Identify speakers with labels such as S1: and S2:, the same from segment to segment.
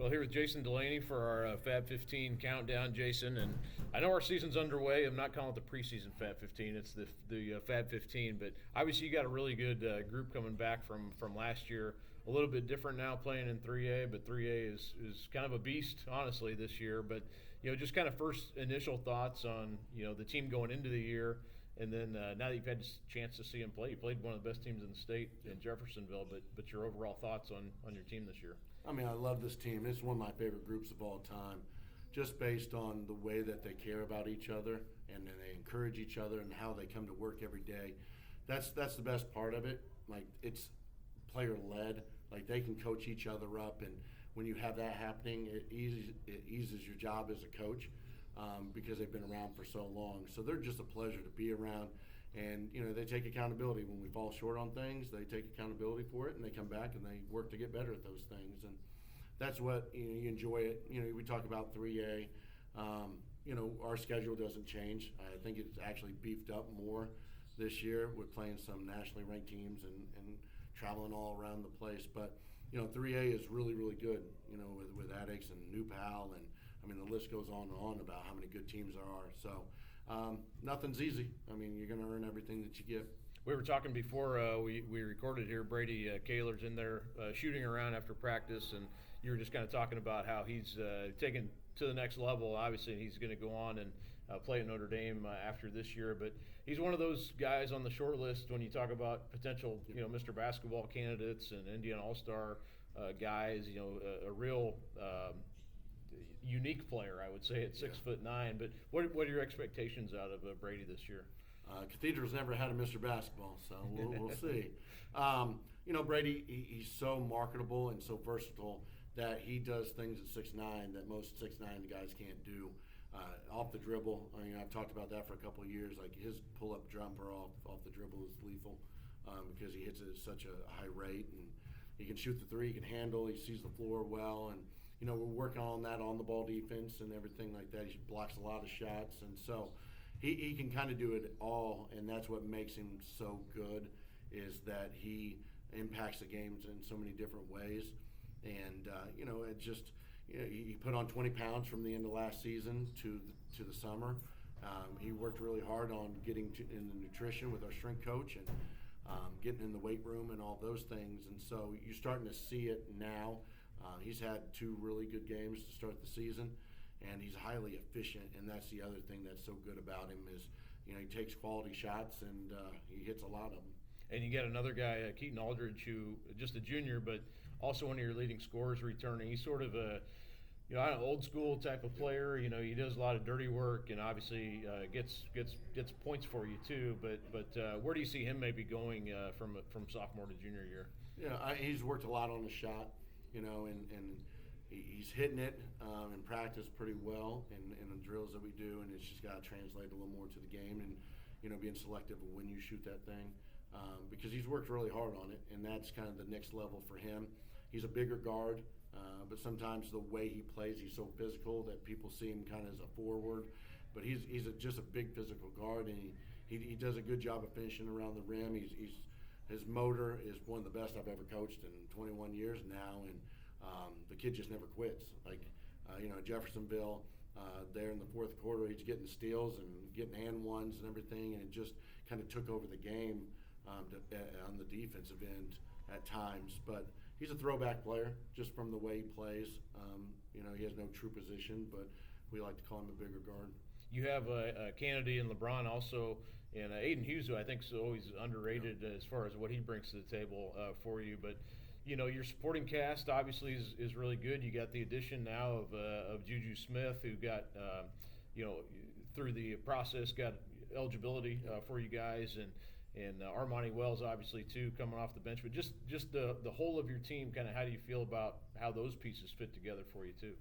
S1: Well, here with Jason Delaney for our Fab 15 countdown, Jason. And I know our season's underway. I'm not calling it the preseason Fab 15; it's the Fab 15. But obviously, you got a really good group coming back from last year. A little bit different now, playing in 3A, but 3A is kind of a beast, honestly, this year. But just kind of first initial thoughts on the team going into the year. And then now that you've had a chance to see him play, you played one of the best teams in the state in Jeffersonville. But your overall thoughts on your team this year?
S2: I mean, I love this team. It's one of my favorite groups of all time, just based on the way that they care about each other and then they encourage each other and how they come to work every day. That's the best part of it. Like, it's player led. Like, they can coach each other up, and when you have that happening, it eases your job as a coach. Because they've been around for so long. So they're just a pleasure to be around. And, they take accountability. When we fall short on things, they take accountability for it, and they come back and they work to get better at those things. And that's what, you enjoy it. We talk about 3A. Our schedule doesn't change. I think it's actually beefed up more this year with playing some nationally ranked teams and traveling all around the place. But, 3A is really, really good, with Addicts and New Pal, and I mean, the list goes on and on about how many good teams there are. So nothing's easy. I mean, you're going to earn everything that you give.
S1: We were talking before we recorded here. Brady Kaler's in there shooting around after practice, and you were just kind of talking about how he's taken to the next level. Obviously, he's going to go on and play at Notre Dame after this year. But he's one of those guys on the short list when you talk about potential, Mr. Basketball candidates and Indiana All-Star guys. A real unique player, I would say, at 6'9". But what are your expectations out of Brady this year?
S2: Cathedral's never had a Mr. Basketball, so we'll see. Brady, he's so marketable and so versatile that he does things at 6'9" that most 6'9" guys can't do. Off the dribble, I've talked about that for a couple of years. Like, his pull-up jumper off the dribble is lethal because he hits it at such a high rate, and he can shoot the three, he can handle, he sees the floor well, and we're working on that on the ball defense and everything like that. He blocks a lot of shots, and so he can kind of do it all, and that's what makes him so good, is that he impacts the games in so many different ways. And it just, he put on 20 pounds from the end of last season to the summer. He worked really hard on getting in the nutrition with our strength coach and getting in the weight room and all those things. And so you're starting to see it now. He's had 2 really good games to start the season, and he's highly efficient, and that's the other thing that's so good about him is, he takes quality shots, and he hits a lot of them.
S1: And you got another guy, Keaton Aldridge, who just a junior, but also one of your leading scorers returning. He's sort of a old school type of player. He does a lot of dirty work, and obviously gets points for you too. But where do you see him maybe going from sophomore to junior year?
S2: Yeah, he's worked a lot on the shot. And he's hitting it in practice pretty well in the drills that we do, and it's just got to translate a little more to the game and, being selective of when you shoot that thing because he's worked really hard on it, and that's kind of the next level for him. He's a bigger guard, but sometimes the way he plays, he's so physical that people see him kind of as a forward, but he's just a big physical guard, and he does a good job of finishing around the rim. His motor is one of the best I've ever coached in 21 years now, and the kid just never quits. Like, Jeffersonville, there in the fourth quarter, he's getting steals and getting and ones and everything, and it just kind of took over the game on the defensive end at times. But he's a throwback player just from the way he plays. He has no true position, but we like to call him a bigger guard.
S1: You have Kennedy and LeBron also, and Aiden Hughes, who I think is always underrated as far as what he brings to the table for you. But your supporting cast obviously is really good. You got the addition now of Juju Smith, who got through the process got eligibility for you guys, and Armani Wells obviously too coming off the bench. But just the whole of your team, kind of how do you feel about how those pieces fit together for you too?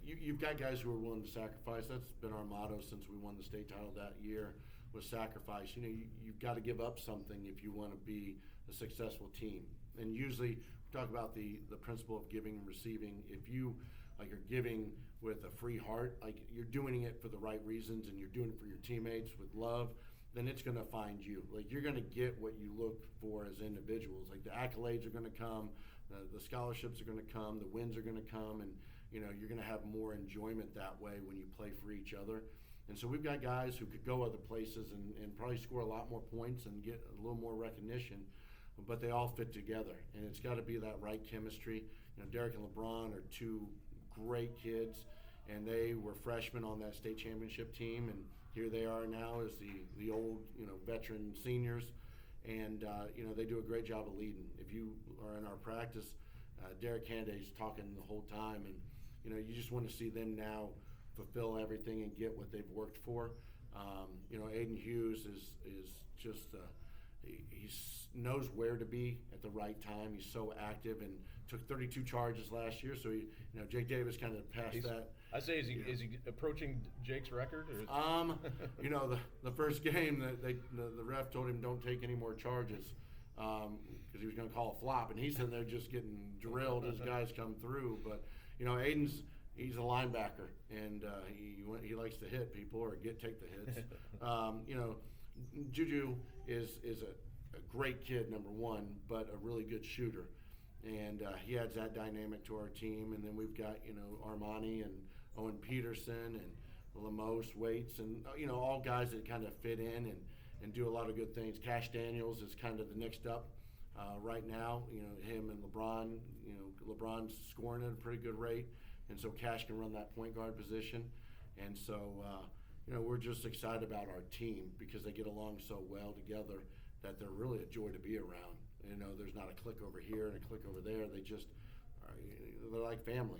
S2: You've got guys who are willing to sacrifice. That's been our motto since we won the state title that year, was sacrifice. You've got to give up something if you want to be a successful team. And usually we talk about the principle of giving and receiving. If you are giving with a free heart, like you're doing it for the right reasons and you're doing it for your teammates with love, then it's going to find you. Like, you're going to get what you look for as individuals. Like, the accolades are going to come, The scholarships are going to come, the wins are going to come, and you're going to have more enjoyment that way when you play for each other. And so we've got guys who could go other places and probably score a lot more points and get a little more recognition, but they all fit together, and it's got to be that right chemistry. Derek and LeBron are two great kids, and they were freshmen on that state championship team, and here they are now as the old veteran seniors, and they do a great job of leading. If you are in our practice, Derek Handay's talking the whole time, and you just want to see them now fulfill everything and get what they've worked for. Aiden Hughes is just he knows where to be at the right time. He's so active and took 32 charges last year. So Jake Davis kind of passed that.
S1: I say, is he approaching Jake's record? Or
S2: the first game that the ref told him don't take any more charges because he was going to call a flop, and he's in there just getting drilled as guys come through. But he's a linebacker, and he likes to hit people or take the hits. Juju is a great kid, number one, but a really good shooter, and he adds that dynamic to our team. And then we've got Armani and Owen Peterson and Lamos Waits, and all guys that kind of fit in and do a lot of good things. Cash Daniels is kind of the next up right now. Him and LeBron. LeBron's scoring at a pretty good rate, and so Cash can run that point guard position. And so we're just excited about our team because they get along so well together that they're really a joy to be around. There's not a click over here and a click over there. They just are, they're like family.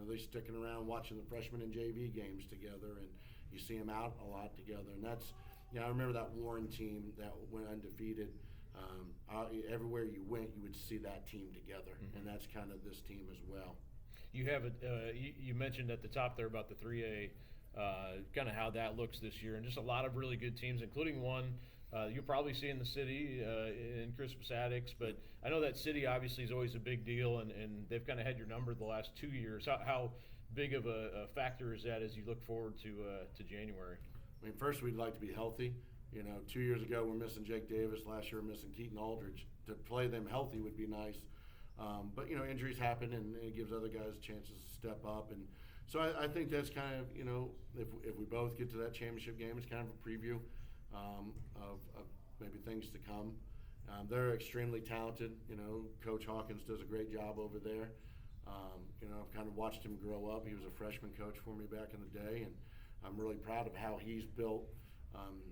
S2: They're sticking around watching the freshman and JV games together, and you see them out a lot together. And that's, I remember that Warren team that went undefeated. Everywhere you went, you would see that team together, and that's kind of this team as well.
S1: You have you mentioned at the top there about the 3A, kind of how that looks this year, and just a lot of really good teams, including one you'll probably see in the city in Crispus Attucks. But I know that city obviously is always a big deal, and they've kind of had your number the last 2 years. How big of a factor is that as you look forward to January?
S2: I mean, first we'd like to be healthy. 2 years ago we're missing Jake Davis. Last year we're missing Keaton Aldridge. To play them healthy would be nice. But injuries happen, and it gives other guys chances to step up. And so I think that's kind of, if we both get to that championship game, it's kind of a preview of maybe things to come. They're extremely talented. Coach Hawkins does a great job over there. I've kind of watched him grow up. He was a freshman coach for me back in the day, and I'm really proud of how he's built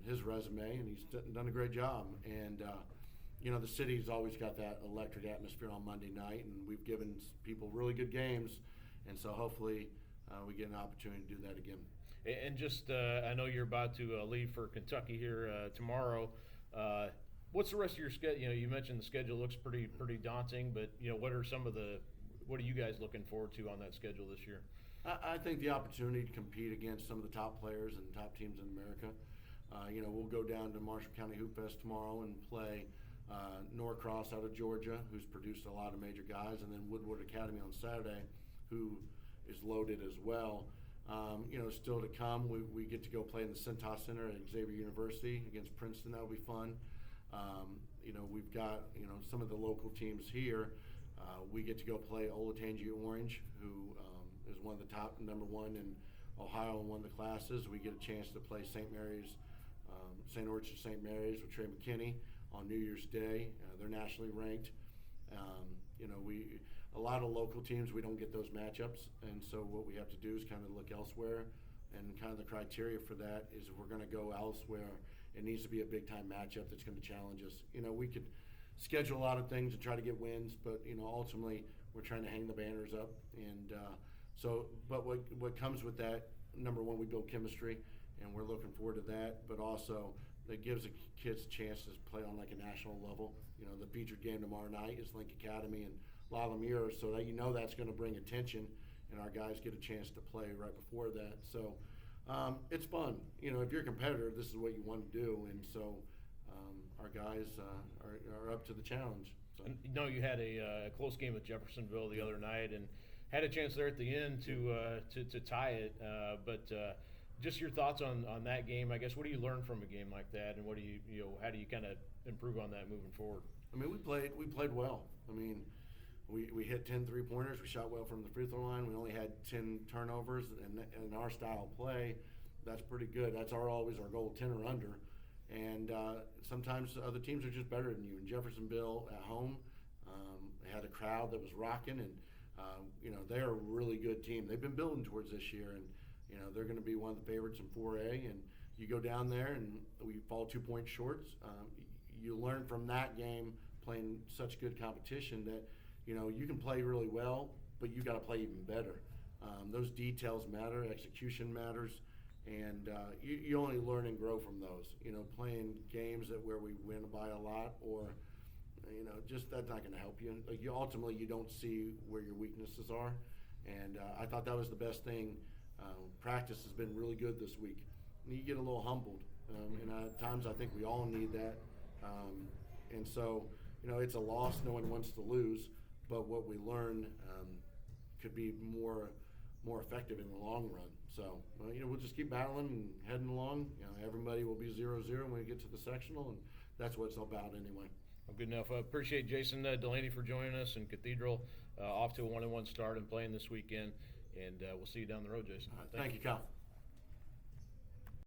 S2: his resume, and he's done a great job. And the city's always got that electric atmosphere on Monday night, and we've given people really good games, and so hopefully we get an opportunity to do that again.
S1: And just, I know you're about to leave for Kentucky here tomorrow. What's the rest of your schedule? You mentioned the schedule looks pretty daunting, but what are you guys looking forward to on that schedule this year?
S2: I think the opportunity to compete against some of the top players and top teams in America. We'll go down to Marshall County Hoop Fest tomorrow and play Norcross out of Georgia, who's produced a lot of major guys, and then Woodward Academy on Saturday, who is loaded as well. Still to come, we get to go play in the Cintas Center at Xavier University against Princeton. That'll be fun. We've got some of the local teams here. We get to go play Olatangie Orange, who is one of the top number one in Ohio in one of the classes. We get a chance to play St. Mary's, St. Orchard St. Mary's with Trey McKinney on New Year's Day. They're nationally ranked. A lot of local teams, we don't get those matchups, and so what we have to do is kind of look elsewhere, and kind of the criteria for that is if we're going to go elsewhere, it needs to be a big-time matchup that's going to challenge us. We could schedule a lot of things and try to get wins, but ultimately we're trying to hang the banners up, and but what comes with that, number one, we build chemistry, and we're looking forward to that, but also that gives the kids a chance to play on like a national level. The featured game tomorrow night is Link Academy and La Mira, so that that's going to bring attention, and our guys get a chance to play right before that. So it's fun. If you're a competitor, this is what you want to do, and so our guys are up to the challenge. So.
S1: You had a close game with Jeffersonville the other night, and had a chance there at the end to tie it. But just your thoughts on that game. I guess, what do you learn from a game like that, and what do how do you kind of improve on that moving forward?
S2: I mean, we played well. I mean, we hit 10 3-pointers. We shot well from the free throw line. We only had 10 turnovers, and in our style of play, that's pretty good. That's always our goal, 10 or under. And sometimes other teams are just better than you. In Jeffersonville at home, they had a crowd that was rocking, and they're a really good team. They've been building towards this year, and they're going to be one of the favorites in 4A. And you go down there, and we fall 2 points short. You learn from that game playing such good competition that you can play really well, but you got to play even better. Those details matter, execution matters, and you only learn and grow from those. Playing games where we win by a lot, or just that's not going to help you. Ultimately, you don't see where your weaknesses are, and I thought that was the best thing. Practice has been really good this week. You get a little humbled, and at times I think we all need that. And so, it's a loss. No one wants to lose, but what we learn could be more effective in the long run. So, we'll just keep battling and heading along. Everybody will be 0-0 when we get to the sectional, and that's what it's about anyway.
S1: Well, good enough. I appreciate Jason Delaney for joining us, and Cathedral off to a 1-1 start and playing this weekend. And we'll see you down the road, Jason.
S2: Thank you, Kyle.